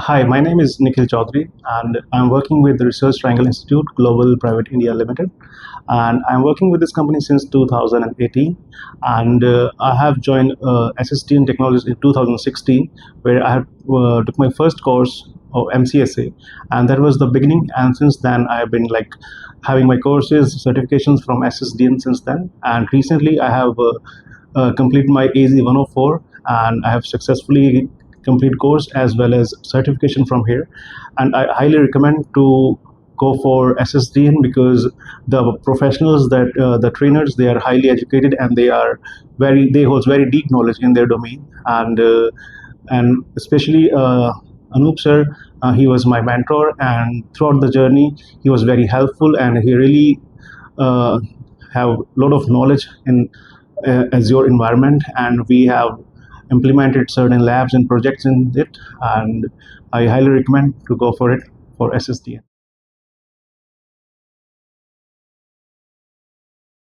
Hi, my name is Nikhil Chaudhary, and I'm working with the Research Triangle Institute Global Private India Limited. And I'm working with this company since 2018. And I have joined SSDN Technologies in 2016, where I have, took my first course of MCSA, and that was the beginning. And since then, I have been having my courses, certifications from SSDN since then. And recently, I have completed my AZ 104, and I have successfully complete course as well as certification from here. And I highly recommend to go for SSDN because the professionals that the trainers, they are highly educated, and they hold very deep knowledge in their domain. And especially Anup sir, he was my mentor, and throughout the journey he was very helpful, and he really uh, have a lot of knowledge in Azure environment, and we have implemented certain labs and projects in it, and I highly recommend to go for it for SSDN.